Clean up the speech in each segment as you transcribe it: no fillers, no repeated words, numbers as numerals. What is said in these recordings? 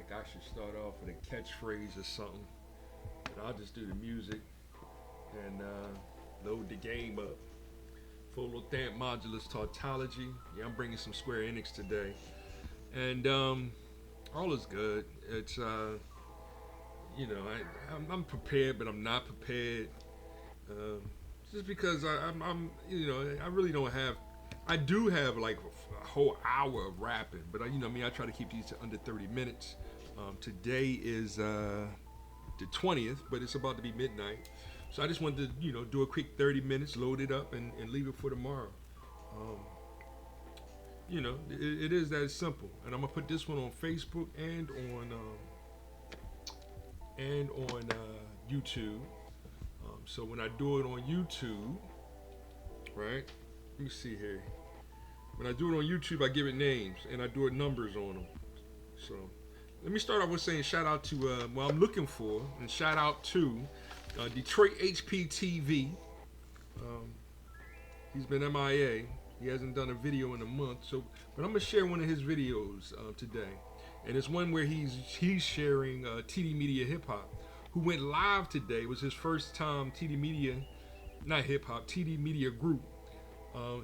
like I should start off with a catchphrase or something. But I'll just do the music and load the game up. Full Thant Modulus Tautology. Yeah, I'm bringing some Square Enix today. And all is good. It's, I'm prepared, but I'm not prepared. Um, just because I really don't have. I do have like a whole hour of rapping, but I try to keep these to under 30 minutes. Today is the 20th, but it's about to be midnight. So I just wanted to, do a quick 30 minutes, load it up, and leave it for tomorrow. Um, it is that simple. And I'm gonna put this one on Facebook and on YouTube. So when I do it on YouTube, right? Let me see here. When I do it on YouTube, I give it names and I do it numbers on them. So let me start off with saying shout out to what I'm looking for, and shout out to Detroit HPTV. Um, he's been MIA. He hasn't done a video in a month, but I'm gonna share one of his videos today, and it's one where he's sharing TD Media Hip Hop, who went live today. It was his first time TD Media, not hip hop, TD Media Group.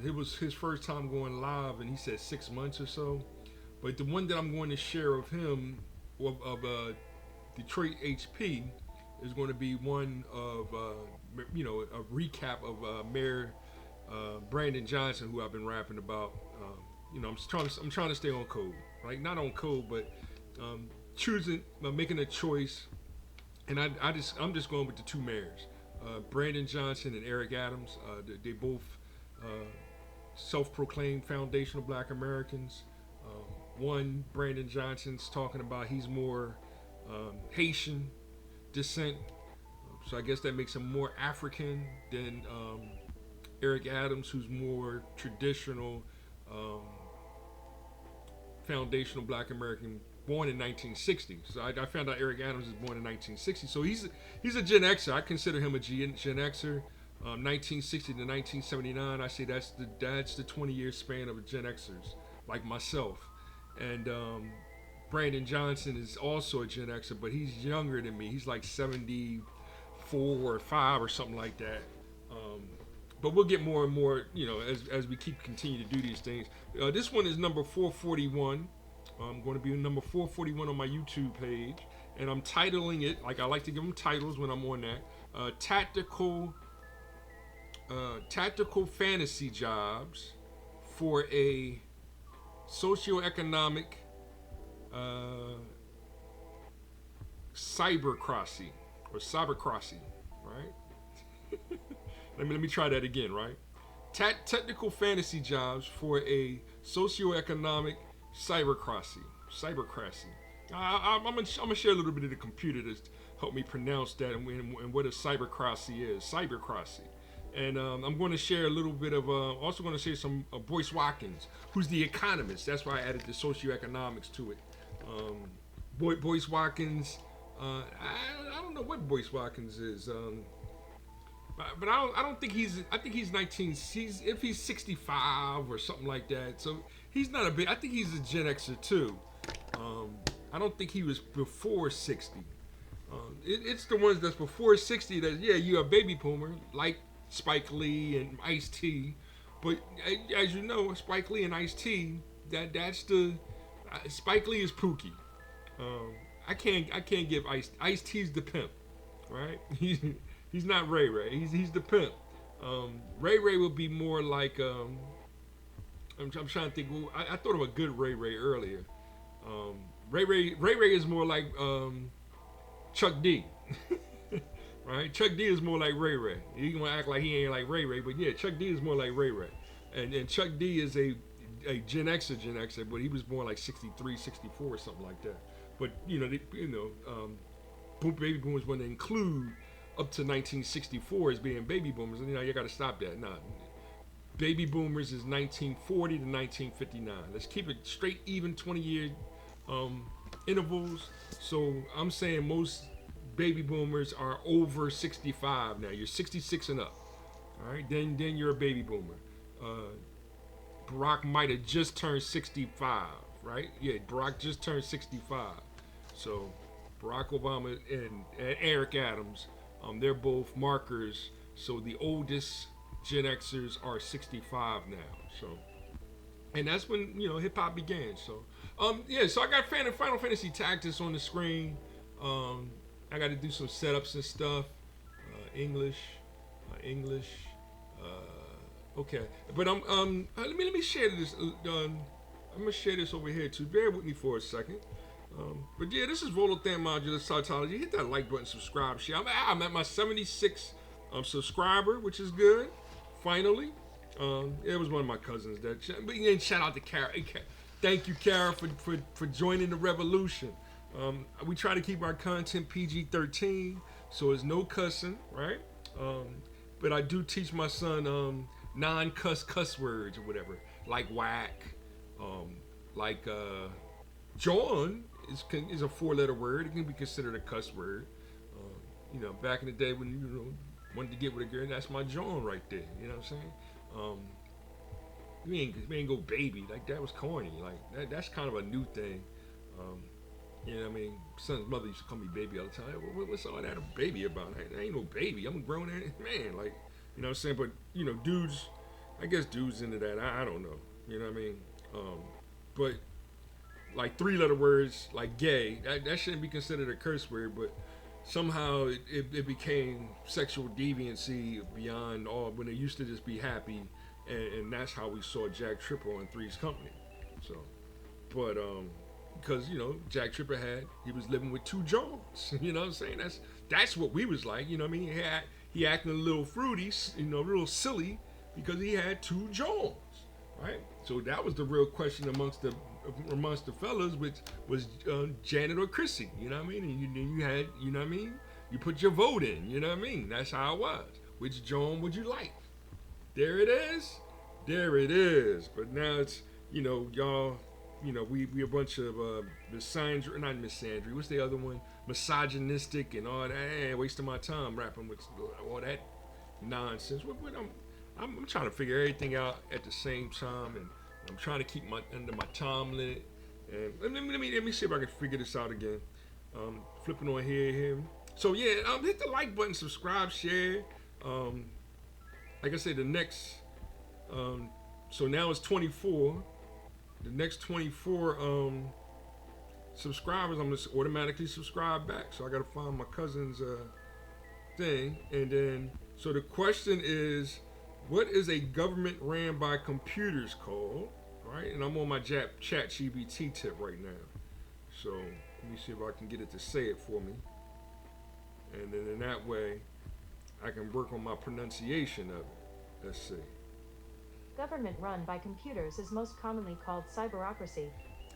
It was his first time going live, and he said 6 months or so. But the one that I'm going to share of him, of Detroit HP, is going to be one of, a recap of Mayor Brandon Johnson, who I've been rapping about. I'm trying to stay on code, right? Not on code, but making a choice. And I'm just going with the two mayors, Brandon Johnson and Eric Adams. They both self-proclaimed foundational Black Americans. One, Brandon Johnson's talking about he's more Haitian descent, so I guess that makes him more African than Eric Adams, who's more traditional, foundational Black American, born in 1960. So I found out Eric Adams is born in 1960. So he's a Gen Xer. I consider him a Gen Xer. 1960 to 1979. I say that's the 20-year span of a Gen Xers like myself. And Brandon Johnson is also a Gen Xer, but he's younger than me. He's like 74 or 5 or something like that. But we'll get more and more, as we continue to do these things. This one is number 441. I'm going to be number 441 on my YouTube page, and I'm titling it, like I like to give them titles when I'm on that, tactical fantasy jobs for a socioeconomic cyberocracy, right? let me try that again, right? Technical fantasy jobs for a socioeconomic cyberocracy. I'm gonna share a little bit of the computer to help me pronounce that and what a cyberocracy is. Cyberocracy. And I'm going to share a little bit of, also going to share some Boyce Watkins, who's the economist. That's why I added the socioeconomics to it. Boyce Watkins, I don't know what Boyce Watkins is, but I don't think I think he's 19, if he's 65 or something like that. So he's not I think he's a Gen Xer too. I don't think he was before 60. It's the ones that's before 60 that, yeah, you're a baby boomer, like Spike Lee and Ice-T, but as you know, Spike Lee and Ice-T, that's the Spike Lee is Pookie. I can't give Ice-T's the pimp, right? He's not Ray Ray. He's the pimp. Ray Ray would be more like I'm trying to think. Well, I thought of a good Ray Ray earlier. Ray Ray is more like Chuck D. Right? Chuck D is more like Ray Ray. He gonna act like he ain't like Ray Ray, but yeah, Chuck D is more like Ray Ray. And Chuck D is a Gen Xer, but he was born like 63, 64 or something like that. But baby boomers want to include up to 1964 as being baby boomers, and you got to stop that. Nah, baby boomers is 1940 to 1959. Let's keep it straight, even 20-year intervals. So I'm saying most baby boomers are over 65 now. You're 66 and up. All right, then you're a baby boomer. Barack might have just turned 65, right? Yeah, Barack just turned 65. So Barack Obama and Eric Adams, they're both markers. So the oldest Gen Xers are 65 now. So, and that's when hip hop began. So, yeah. So I got Final Fantasy Tactics on the screen. I got to do some setups and stuff. English. Okay, but let me share this. I'm gonna share this over here too. Bear with me for a second. But yeah, this is Volothan Modular Cytology. Hit that like button, subscribe, share. I'm at my 76 subscriber, which is good. Finally, it was one of my cousins that. But again, shout out to Kara. Thank you, Kara, for joining the revolution. We try to keep our content PG-13, so it's no cussing, right? But I do teach my son non-cuss words or whatever, like whack, like John is a 4-letter word. It can be considered a cuss word. Back in the day when wanted to get with a girl, that's my John right there. You know what I'm saying? We ain't go baby, like that was corny. Like that's kind of a new thing. You know what I mean? Son's mother used to call me baby all the time. What's all that a baby about? I ain't no baby. I'm a grown man. Like, you know what I'm saying? But, dudes, I guess dudes into that. I don't know. You know what I mean? But, like 3-letter words, like gay, that shouldn't be considered a curse word, but somehow it became sexual deviancy beyond all, when it used to just be happy, and that's how we saw Jack Tripper on Three's Company. So, but, because Jack Tripper he was living with 2 Johns. You know what I'm saying? That's what we was like. You know what I mean? He acting a little fruity, a little silly because he had 2 Johns, right? So that was the real question amongst the fellas, which was Janet or Chrissy. You know what I mean? And you had, you know what I mean? You put your vote in. You know what I mean? That's how it was. Which John would you like? There it is. But now it's y'all. We a bunch of not misandry. What's the other one? Misogynistic and all that. I ain't wasting my time rapping with all that nonsense. I'm trying to figure everything out at the same time, and I'm trying to keep under my time limit. And let me see if I can figure this out again. Flipping on here. So yeah, hit the like button, subscribe, share. Like I said, the next. So now it's 24. The next 24 subscribers, I'm gonna automatically subscribe back. So I gotta find my cousin's thing, and then so the question is, what is a government ran by computers called? Right, and I'm on my chat GBT tip right now. So let me see if I can get it to say it for me, and then in that way, I can work on my pronunciation of it. Let's see. Government run by computers is most commonly called cyberocracy.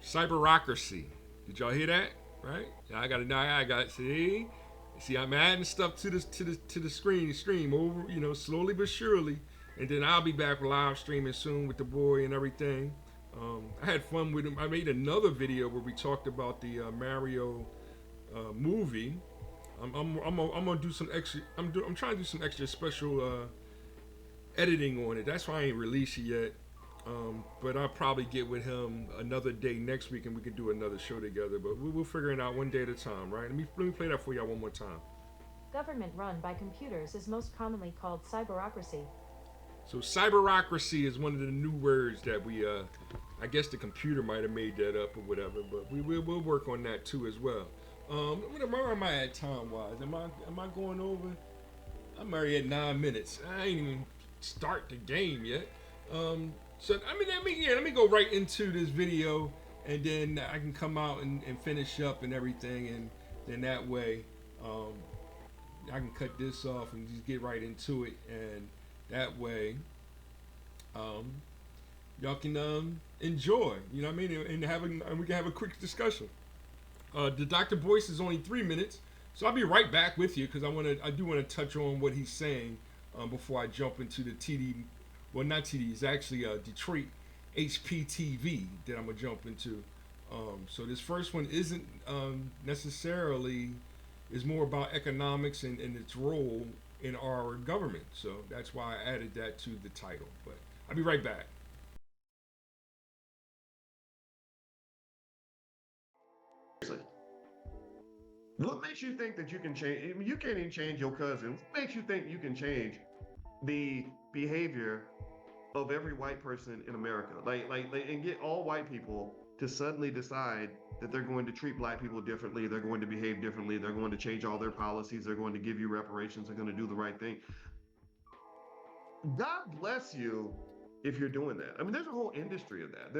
Cyberocracy. Did y'all hear that? Right? I got see, I'm adding stuff to the stream over, slowly but surely, and then I'll be back live streaming soon with the boy and everything. I had fun with him. I made another video where we talked about the Mario movie. I'm gonna do some extra. I'm trying to do some extra special editing on it. That's why I ain't released it yet. But I'll probably get with him another day next week, and we can do another show together. But we'll figure it out one day at a time, right? Let me play that for y'all one more time. Government run by computers is most commonly called cyberocracy. So cyberocracy is one of the new words that we, I guess the computer might have made that up or whatever. But we'll work on that too as well. Where am I at time wise? Am I going over? I'm already at 9 minutes. I ain't even start the game yet. So let me go right into this video, and then I can come out and finish up and everything, and then that way I can cut this off and just get right into it, and that way y'all can enjoy, you know what I mean, and we can have a quick discussion. The Dr. Boyce is only 3 minutes, so I'll be right back with you because I do want to touch on what he's saying before I jump into the TD. Well, not TD. It's actually Detroit HPTV that I'm gonna jump into. So this first one isn't necessarily, is more about economics and its role in our government. So that's why I added that to the title. But I'll be right back. What makes you think that you can change? I mean, you can't even change your cousin. What makes you think you can change the behavior of every white person in America? And get all white people to suddenly decide that they're going to treat black people differently, they're going to behave differently, they're going to change all their policies, they're going to give you reparations, they're going to do the right thing. God bless you if you're doing that. I mean, there's a whole industry of that.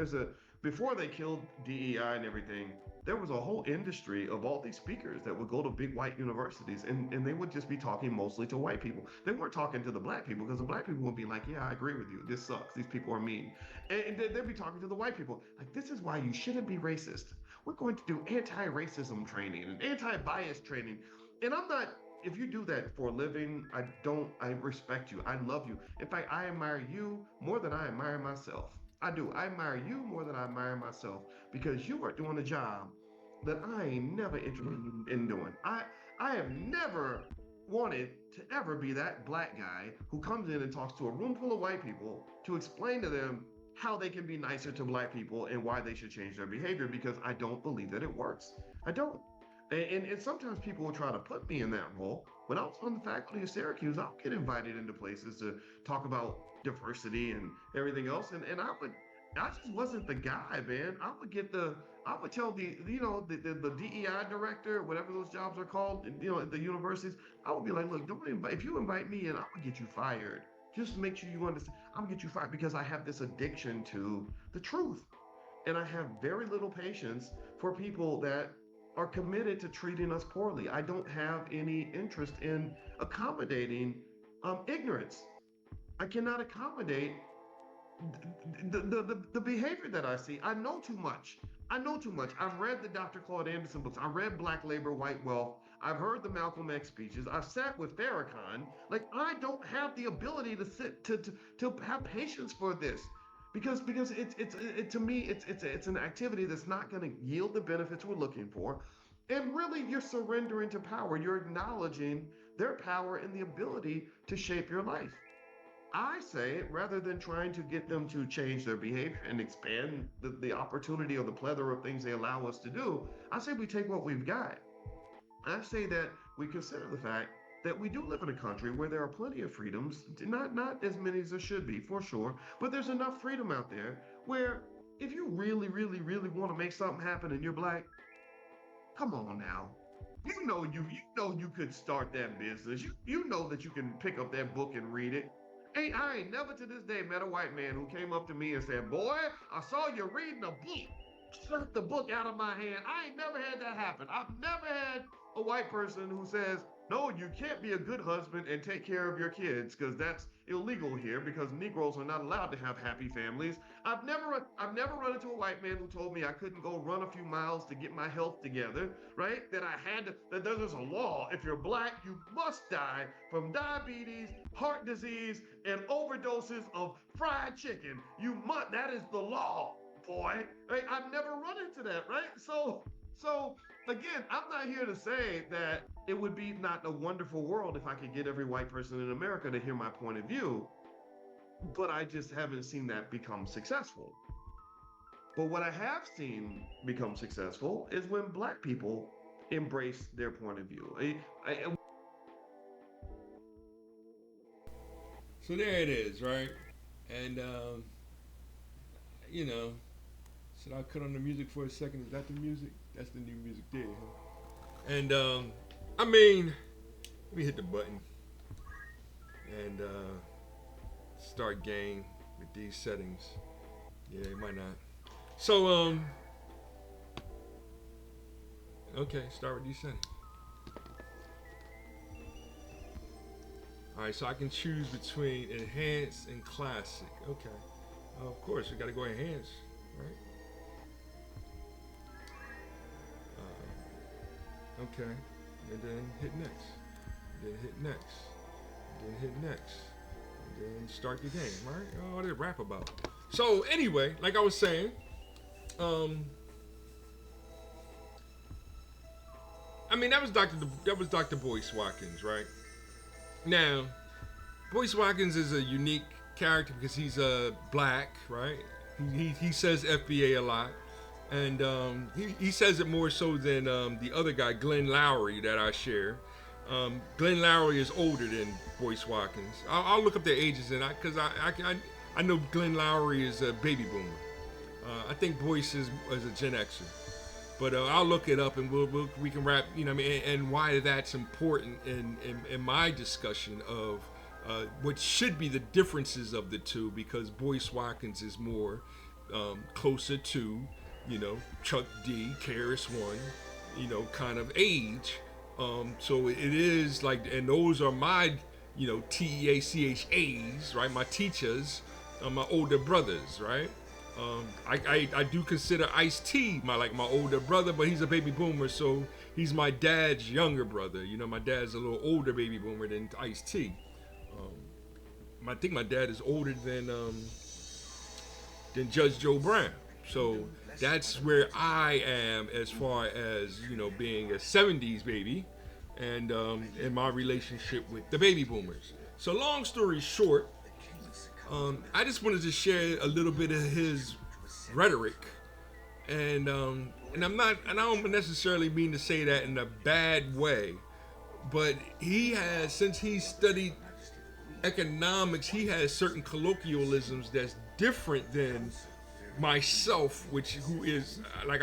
Before they killed DEI and everything, there was a whole industry of all these speakers that would go to big white universities and they would just be talking mostly to white people. They weren't talking to the black people because the black people would be like, yeah, I agree with you. This sucks. These people are mean. And they'd be talking to the white people like, this is why you shouldn't be racist. We're going to do anti-racism training and anti-bias training. And I'm not if you do that for a living, I respect you. I love you. In fact, I admire you more than I admire myself. I do. I admire you more than I admire myself because you are doing a job that I ain't never interested in doing. I have never wanted to ever be that black guy who comes in and talks to a room full of white people to explain to them how they can be nicer to black people and why they should change their behavior because I don't believe that it works. I don't. And sometimes people will try to put me in that role. When I was on the faculty of Syracuse, I'll get invited into places to talk about diversity and everything else. And I just wasn't the guy, man. I would tell the DEI director, whatever those jobs are called, at the universities, I would be like, look, don't invite, if you invite me in, I would get you fired. Just make sure you understand, I'm gonna get you fired because I have this addiction to the truth. And I have very little patience for people that are committed to treating us poorly. I don't have any interest in accommodating ignorance. I cannot accommodate the behavior that I see. I know too much. I know too much. I've read the Dr. Claude Anderson books. I read Black Labor, White Wealth. I've heard the Malcolm X speeches. I've sat with Farrakhan. Like I don't have the ability to sit to have patience for this because to me it's an activity that's not going to yield the benefits we're looking for. And really, you're surrendering to power. You're acknowledging their power and the ability to shape your life. I say, rather than trying to get them to change their behavior and expand the opportunity or the plethora of things they allow us to do, I say we take what we've got. I say that we consider the fact that we do live in a country where there are plenty of freedoms, not as many as there should be, for sure, but there's enough freedom out there where if you really, really, really want to make something happen and you're black, come on now. You know you could start that business. You know that you can pick up that book and read it. I ain't never to this day met a white man who came up to me and said, "Boy, I saw you reading a book." Slapped the book out of my hand. I ain't never had that happen. I've never had a white person who says, "No, you can't be a good husband and take care of your kids because that's illegal here because Negroes are not allowed to have happy families." I've never run into a white man who told me I couldn't go run a few miles to get my health together, right? That there's a law. If you're black, you must die from diabetes, heart disease, and overdoses of fried chicken. That is the law, boy. Right? I've never run into that, right? So again, I'm not here to say that it would be not a wonderful world if I could get every white person in America to hear my point of view, but I just haven't seen that become successful. But what I have seen become successful is when black people embrace their point of view. So there it is, right? And you know, should I cut on the music for a second? Is that the music? That's the new music there, huh? And I mean, let me hit the button and start game with these settings. Yeah, it might not. So okay, start with these settings. All right, so I can choose between enhanced and classic. Okay, of course we got to go enhanced, right? Okay, and then hit next, then hit next, then hit next, and then start the game, right? Oh, what did it rap about? So anyway, like I was saying, um, I mean that was Dr. Boyce Watkins, right? Now, Boyce Watkins is a unique character because he's black, right? He says FBA a lot, And he says it more so than the other guy, Glenn Lowry, that I share. Glenn Lowry is older than Boyce Watkins. I'll look up their ages, and I know Glenn Lowry is a baby boomer. I think Boyce is a Gen Xer. But I'll look it up, and we can wrap, you know, what I mean, and why that's important in my discussion of what should be the differences of the two, because Boyce Watkins is more closer to, you know, Chuck D, KRS-One, you know, kind of age. So it is like, and those are my, you know, TEACHAs, right? My teachers, my older brothers, right? I do consider Ice-T my older brother, but he's a baby boomer, so he's my dad's younger brother. You know, my dad's a little older baby boomer than Ice-T. I think my dad is older than Judge Joe Brown. So that's where I am as far as, you know, being a 70s baby and in my relationship with the baby boomers. So long story short, I just wanted to share a little bit of his rhetoric, and I don't necessarily mean to say that in a bad way, but he has, since he studied economics, he has certain colloquialisms that's different than myself, who is like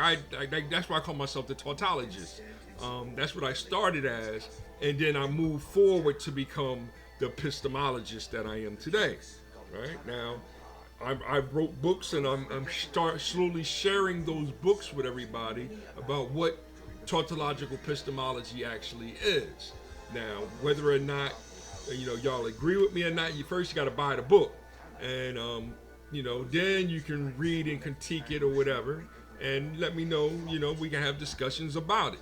that's why I call myself the tautologist. That's what I started as, and then I moved forward to become the epistemologist that I am today. Right now, I wrote books, and I'm slowly sharing those books with everybody about what tautological epistemology actually is. Now, whether or not, you know, y'all agree with me or not, you got to buy the book, and you know, then you can read and critique it or whatever, and let me know. You know, we can have discussions about it.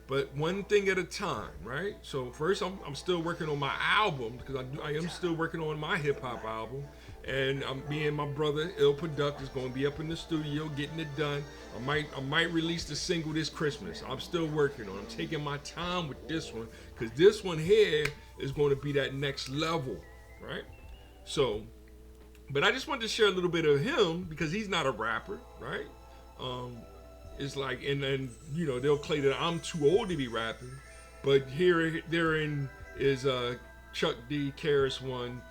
But one thing at a time, right? So first, I'm still working on my album, because I am still working on my hip hop album, and me and my brother Ill Product is going to be up in the studio getting it done. I might release the single this Christmas. I'm still working on it. I'm taking my time with this one, because this one here is going to be that next level, right? So, but I just wanted to share a little bit of him, because he's not a rapper, right? It's like, and you know, they'll claim that I'm too old to be rapping, but therein is Chuck D, KRS-One,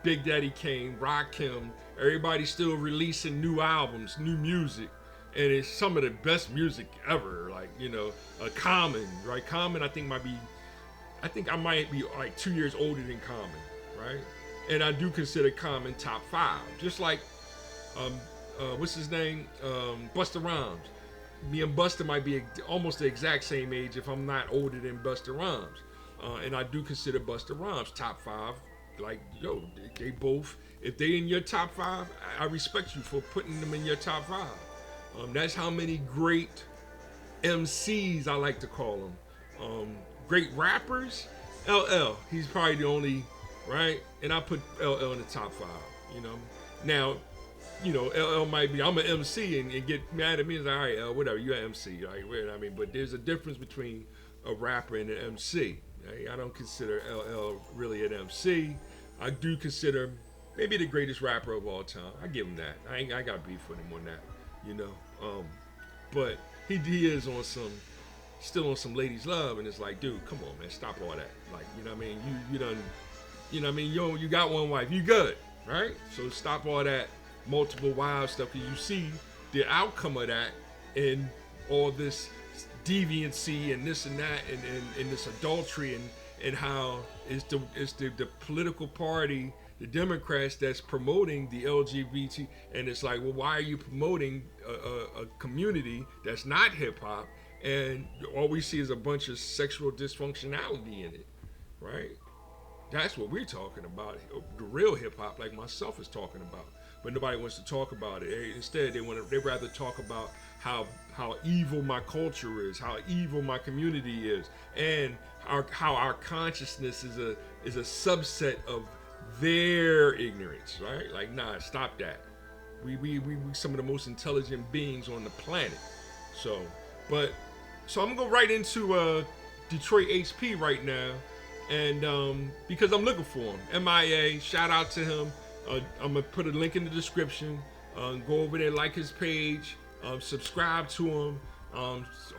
Big Daddy Kane, Rakim. Everybody's still releasing new albums, new music, and it's some of the best music ever. Like, you know, Common, right? Common, I think I might be like 2 years older than Common, right? And I do consider Common top 5, just like what's his name? Busta Rhymes. Me and Busta might be almost the exact same age if I'm not older than Busta Rhymes. And I do consider Busta Rhymes top 5. Like, yo, they both, if they in your top 5, I respect you for putting them in your top 5. That's how many great MCs, I like to call them. Great rappers, LL, he's probably the only, right? And I put LL in the top 5, you know. Now, you know, LL might be, I'm an MC and get mad at me and say, all right, whatever, you're an MC, right? I mean, but there's a difference between a rapper and an MC. Right? I don't consider LL really an MC. I do consider maybe the greatest rapper of all time. I give him that. I got beef with him on that, you know. But he is on still on some ladies' love, and it's like, dude, come on, man, stop all that. Like, you know what I mean? You done, you know what I mean? You got one wife, you good, right? So stop all that multiple wives stuff, because you see the outcome of that in all this deviancy and this and that and this adultery and how it's the political party, the Democrats, that's promoting the LGBT, and it's like, well, why are you promoting a community that's not hip hop, and all we see is a bunch of sexual dysfunctionality in it, right? That's what we're talking about, the real hip hop, like myself is talking about. But nobody wants to talk about it. Instead, they rather talk about how evil my culture is, how evil my community is, and how our consciousness is a subset of their ignorance, right? Like, nah, stop that. We some of the most intelligent beings on the planet. So I'm gonna go right into Detroit HP right now, and because I'm looking for him. MIA, shout out to him. I'm gonna put a link in the description. Go over there, like his page, subscribe to him.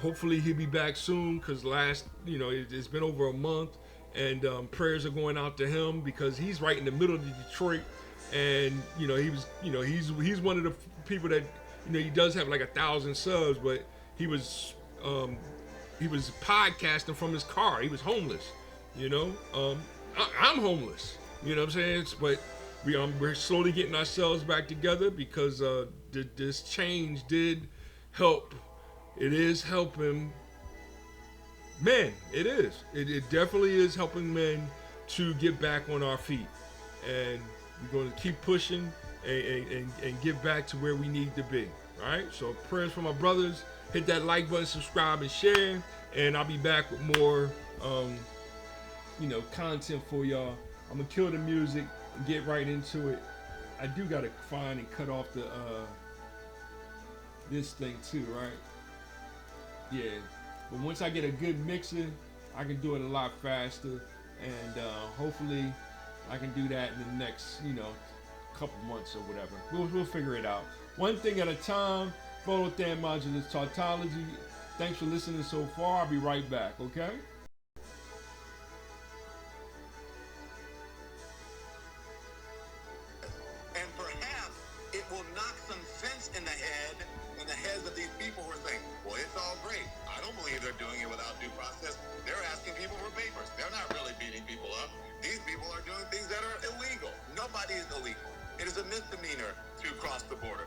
Hopefully he'll be back soon because it's been over a month, and prayers are going out to him because he's right in the middle of Detroit, and he's one of the people that he does have like 1,000 subs, but he was podcasting from his car. He was homeless, I'm homeless, you know what I'm saying? But we're slowly getting ourselves back together because this change did help. It is helping men. It definitely is helping men to get back on our feet, and we're going to keep pushing and get back to where we need to be. All right. So prayers for my brothers. Hit that like button, subscribe, and share, and I'll be back with more content for y'all. I'm gonna kill the music and get right into it. I do gotta find and cut off the this thing too, right? Yeah. But once I get a good mixer, I can do it a lot faster, and hopefully I can do that in the next, couple months or whatever. We'll figure it out. One thing at a time. Photothan Modulus Tautology. Thanks for listening so far. I'll be right back, okay? And perhaps it will knock some sense in the head, in the heads of these people who are saying, well, it's all great. I don't believe they're doing it without due process. They're asking people for papers. They're not really beating people up. These people are doing things that are illegal. Nobody is illegal. It is a misdemeanor to cross the border.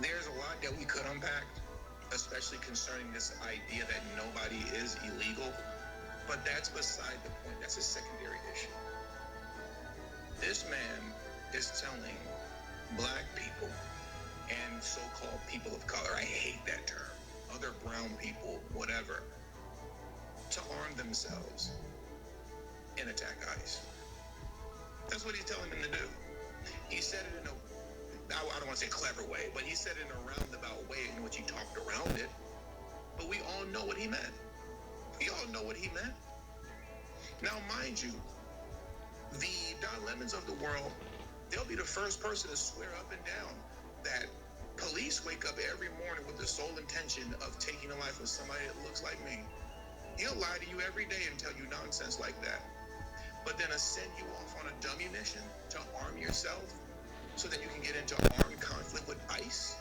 There's a lot that we could unpack, especially concerning this idea that nobody is illegal, but that's beside the point. That's a secondary issue. This man is telling black people and so-called people of color, I hate that term, other brown people, whatever, to arm themselves and attack ICE. That's what he's telling them to do. He said it in I don't want to say clever way, but he said it in a roundabout way in which he talked around it. But we all know what he meant. We all know what he meant. Now, mind you, the Don Lemons of the world, they'll be the first person to swear up and down that police wake up every morning with the sole intention of taking the life of somebody that looks like me. He'll lie to you every day and tell you nonsense like that. But then send you off on a dummy mission to arm yourself so that you can get into armed conflict with ICE?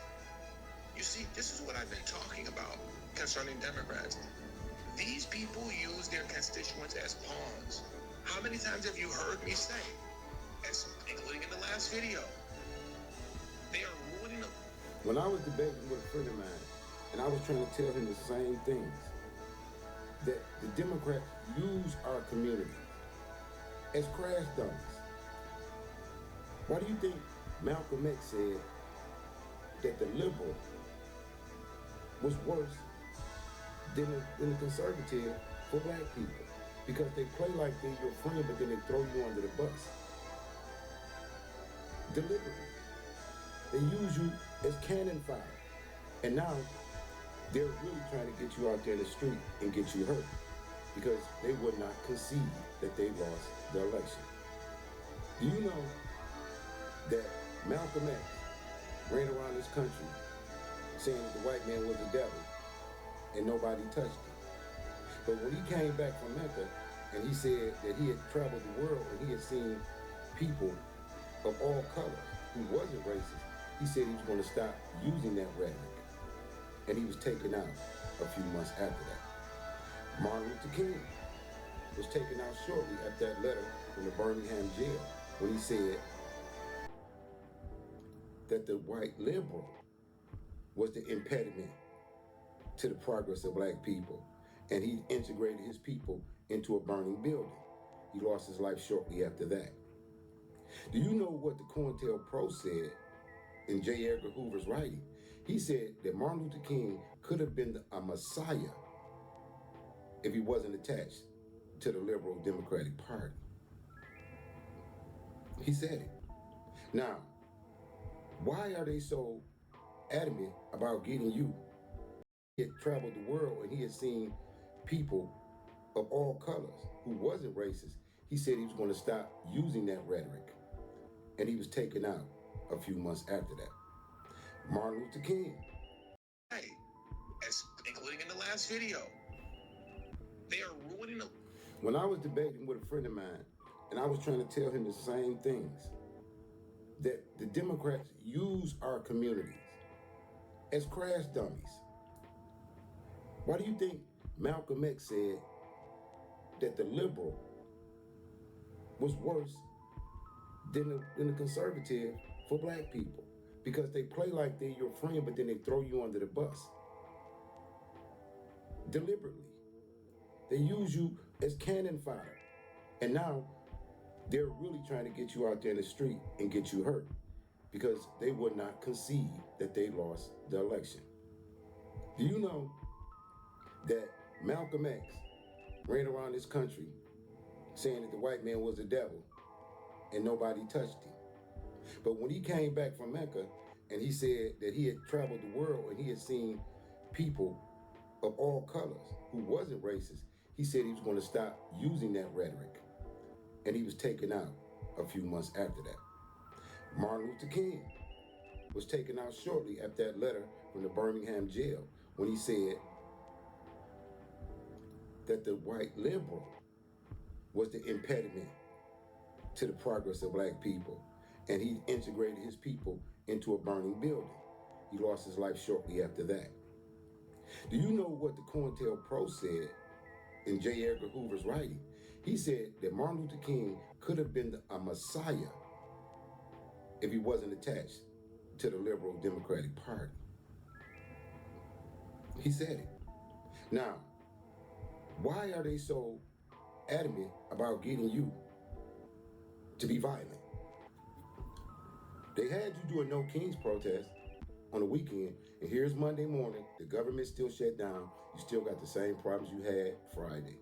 You see, this is what I've been talking about concerning Democrats. These people use their constituents as pawns. How many times have you heard me say, including in the last video, they are ruining them? When I was debating with a friend of mine, and I was trying to tell him the same things, that the Democrats use our community as crash dummies. Why do you think Malcolm X said that the liberal was worse than the conservative for black people? Because they play like they're your friend, but then they throw you under the bus. Deliberately. They use you as cannon fire. And now they're really trying to get you out there in the street and get you hurt because they would not concede that they lost the election. Do you know that Malcolm X ran around this country saying that the white man was the devil and nobody touched him? But when he came back from Mecca and he said that he had traveled the world and he had seen people of all colors who wasn't racist, he said he was going to stop using that rhetoric. And he was taken out a few months after that. Martin Luther King was taken out shortly after that letter from the Birmingham jail when he said that the white liberal was the impediment to the progress of black people. And he integrated his people into a burning building. He lost his life shortly after that. Do you know what the COINTELPRO said in J. Edgar Hoover's writing? He said that Martin Luther King could have been a messiah if he wasn't attached to the liberal Democratic Party. He said it. Now, why are they so adamant about getting you? He had traveled the world and he had seen people of all colors who wasn't racist. he said he was going to stop using that rhetoric, and he was taken out a few months after that. Martin Luther King. Hey, including in the last video, they are ruining the... When I was debating with a friend of mine, and I was trying to tell him the same things, that the Democrats use our communities as crash dummies. Why do you think Malcolm X said that the liberal was worse than the conservative for black people? Because they play like they're your friend, but then they throw you under the bus. Deliberately. They use you as cannon fodder. And now they're really trying to get you out there in the street and get you hurt because they would not concede that they lost the election. Do you know that Malcolm X ran around this country saying that the white man was the devil and nobody touched him? But when he came back from Mecca and he said that he had traveled the world and he had seen people of all colors who wasn't racist, he said he was going to stop using that rhetoric, and he was taken out a few months after that. Martin Luther King was taken out shortly after that letter from the Birmingham jail when he said that the white liberal was the impediment to the progress of black people, and he integrated his people into a burning building. He lost his life shortly after that. Do you know what the COINTELPRO said in J. Edgar Hoover's writing? He said that Martin Luther King could have been a messiah if he wasn't attached to the liberal Democratic Party. He said it. Now, why are they so adamant about getting you to be violent? They had you do a No Kings protest on the weekend, and here's Monday morning, the government still shut down, you still got the same problems you had Friday.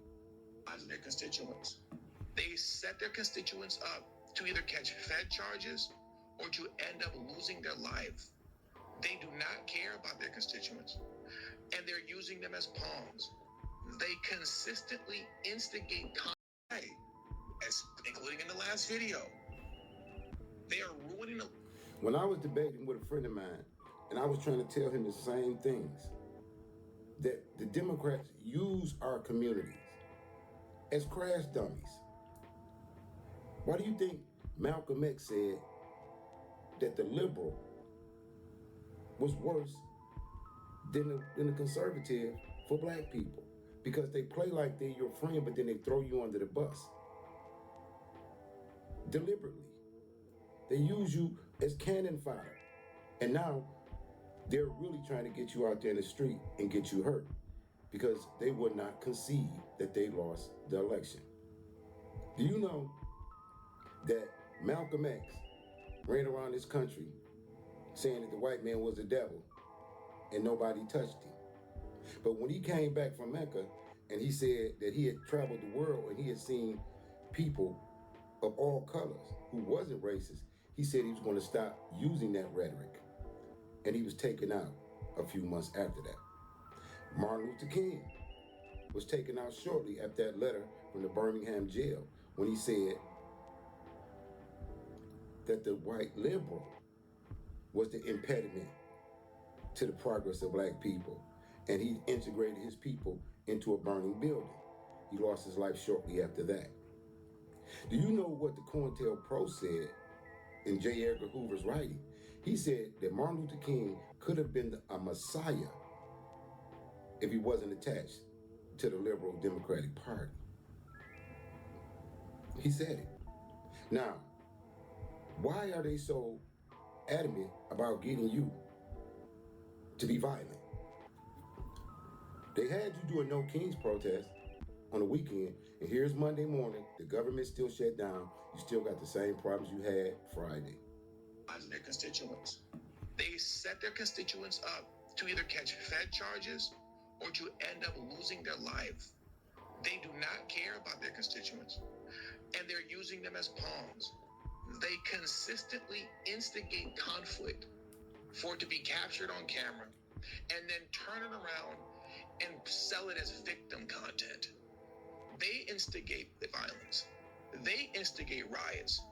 Their constituents. They set their constituents up to either catch Fed charges or to end up losing their life. They do not care about their constituents, and they're using them as pawns. They consistently instigate conflict, including in the last video. They are ruining the... When I was debating with a friend of mine, and I was trying to tell him the same things, that the Democrats use our communities as crash dummies. Why do you think Malcolm X said that the liberal was worse than the conservative for black people? Because they play like they're your friend, but then they throw you under the bus. Deliberately. They use you as cannon fodder. And now they're really trying to get you out there in the street and get you hurt because they would not concede that they lost the election. Do you know that Malcolm X ran around this country saying that the white man was the devil and nobody touched him? But when he came back from Mecca and he said that he had traveled the world and he had seen people of all colors who wasn't racist, he said he was going to stop using that rhetoric, and he was taken out a few months after that. Martin Luther King was taken out shortly after that letter from the Birmingham jail when he said that the white liberal was the impediment to the progress of black people, and he integrated his people into a burning building. He lost his life shortly after that. Do you know what the COINTELPRO said in J. Edgar Hoover's writing? He said that Martin Luther King could have been a messiah if he wasn't attached to the liberal Democratic Party. He said it. Now, why are they so adamant about getting you to be violent? They had you do a No Kings protest on the weekend, and here's Monday morning, the government still shut down, you still got the same problems you had Friday. Their constituents. They set their constituents up to either catch Fed charges or to end up losing their life. They do not care about their constituents, and they're using them as pawns. They consistently instigate conflict for it to be captured on camera and then turn it around and sell it as victim content. They instigate the violence. they instigate riots.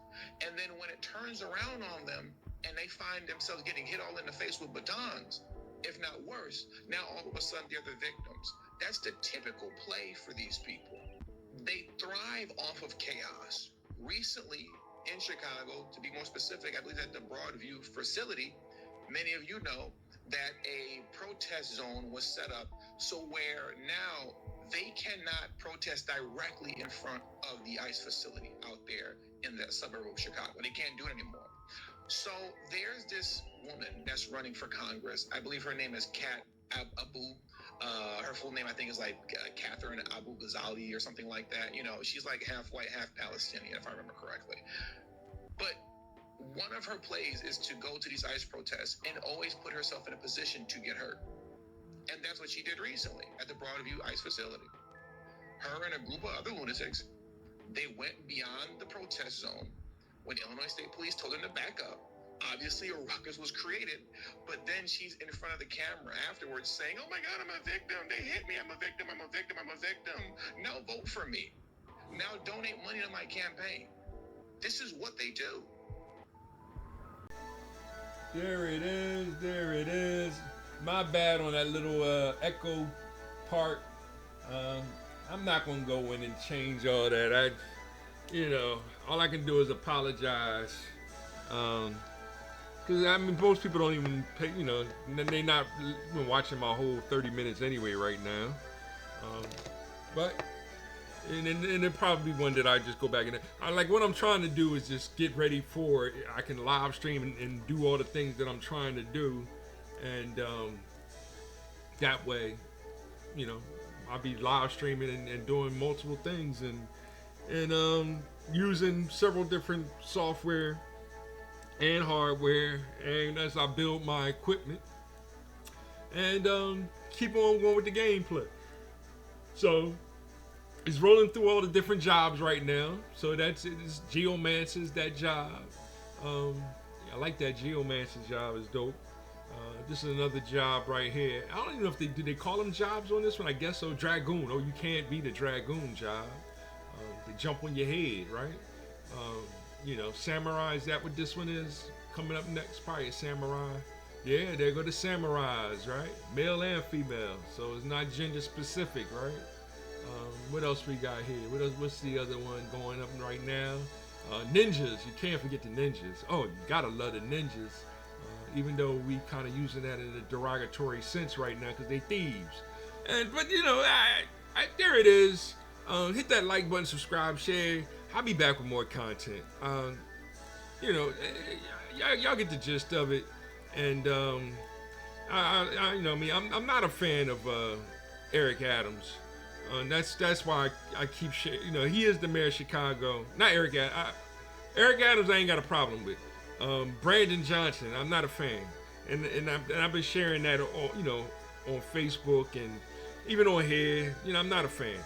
And then when it turns around on them and they find themselves getting hit all in the face with batons, if not worse, now all of a sudden they're the victims. That's the typical play for these people. They thrive off of chaos. Recently in Chicago, to be more specific, I believe at the Broadview facility, many of you know that a protest zone was set up so where now they cannot protest directly in front of the ICE facility out there in the suburb of Chicago. They can't do it anymore. So there's this woman that's running for Congress. I believe her name is Kat Abu. Her full name, I think, is like Catherine Abu Ghazali or something like that. You know, she's like half white, half Palestinian, if I remember correctly. But one of her plays is to go to these ICE protests and always put herself in a position to get hurt. And that's what she did recently at the Broadview ICE facility. Her and a group of other lunatics, they went beyond the protest zone when Illinois State Police told them to back up. Obviously, a ruckus was created, but then she's in front of the camera afterwards saying, "Oh my God, I'm a victim. They hit me. I'm a victim. I'm a victim. I'm a victim. Now vote for me. Now donate money to my campaign." This is what they do. There it is. There it is. My bad on that little echo part. I'm not going to go in and change all that. All I can do is apologize. Because, I mean, most people don't even pay, they're not even watching my whole 30 minutes anyway right now. And then probably one that I just go back and like what I'm trying to do is just get ready for it. I can live stream and do all the things that I'm trying to do, and that way, I'll be live streaming and doing multiple things and using several different software and hardware, and as I build my equipment and keep on going with the gameplay. So it's rolling through all the different jobs right now. So it's Geomancer's that job. I like that Geomancer's job, is dope. This is another job right here. I don't even know if they call them jobs on this one. I guess so. Dragoon. Oh, you can't beat a Dragoon job. They jump on your head, right? Samurai, is that what this one is? Coming up next, probably a samurai. Yeah, there go the samurais, right? Male and female. So it's not gender specific, right? What else we got here? What's the other one going up right now? Ninjas. You can't forget the ninjas. Oh, you gotta love the ninjas. Even though we kind of using that in a derogatory sense right now because they thieves. But there it is. Hit that like button, subscribe, share. I'll be back with more content. Y'all get the gist of it. And I'm not a fan of Eric Adams. That's why I keep sharing. He is the mayor of Chicago. Not Eric Adams. Eric Adams I ain't got a problem with. Brandon Johnson, I'm not a fan, and I've been sharing that on Facebook and even on here. I'm not a fan.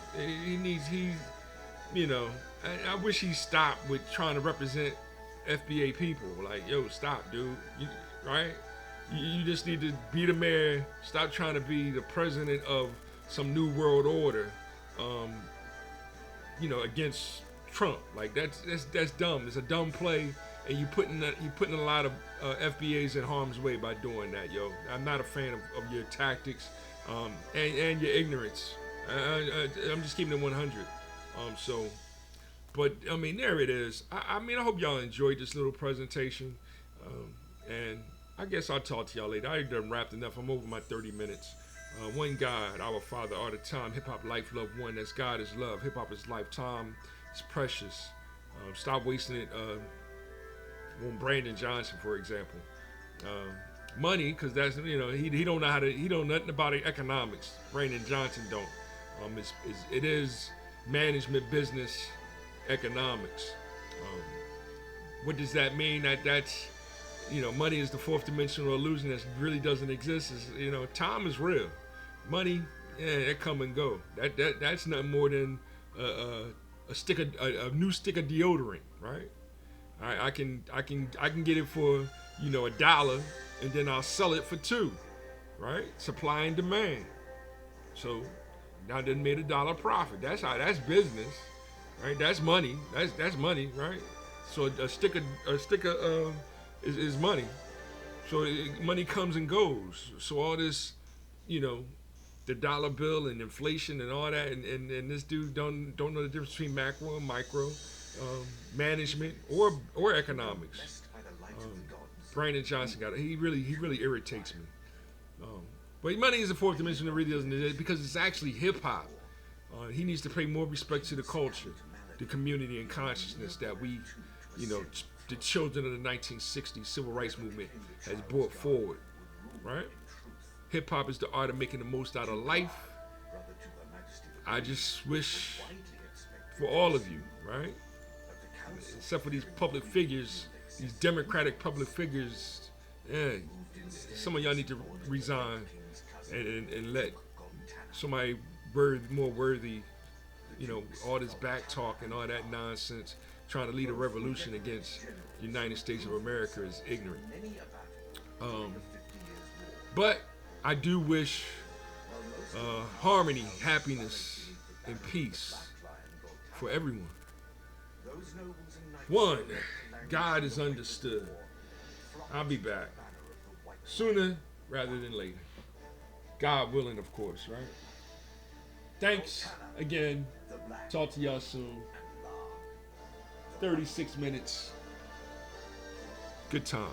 I wish he stopped with trying to represent FBA people. Like, yo, stop, dude. Right? You just need to be the mayor. Stop trying to be the president of some new world order. Against Trump. Like that's dumb. It's a dumb play. And you putting a lot of FBAs in harm's way by doing that, yo. I'm not a fan of your tactics and your ignorance. I'm just keeping it 100. But I mean, there it is. I hope y'all enjoyed this little presentation. And I guess I'll talk to y'all later. I done wrapped enough. I'm over my 30 minutes. One God, our Father, all the time. Hip hop, life, love, one. That's God is love. Hip hop is lifetime. It's precious. Stop wasting it. On Brandon Johnson, for example, money, because that's he don't know he don't know nothing about economics. Brandon Johnson don't. It is management, business, economics. What does that mean? That's money is the fourth dimensional illusion that really doesn't exist. Time is real. Money, it come and go. That's nothing more than a new stick of deodorant, right? I can get it for $1, and then I'll sell it for $2, right? Supply and demand. So now done made $1 profit. That's business. right? That's money. That's money, right? So a sticker is money. So money comes and goes. So all this, you know, the dollar bill and inflation and all that, and this dude don't know the difference between macro and micro, management or economics. Brandon Johnson got it. He really irritates me. But money is the fourth dimension that really doesn't, because it's actually hip hop. He needs to pay more respect to the culture, the community, and consciousness that we, you know, the children of the 1960s civil rights movement has brought forward, right? Hip hop is the art of making the most out of life. I just wish for all of you, right? Except for these public figures, these democratic public figures, some of y'all need to resign and let somebody more worthy, you know, all this back talk and all that nonsense, trying to lead a revolution against the United States of America is ignorant. But I do wish harmony, happiness, and peace for everyone. One, God is understood. I'll be back sooner rather than later. God willing, of course, right? Thanks again. Talk to y'all soon. 36 minutes. Good time.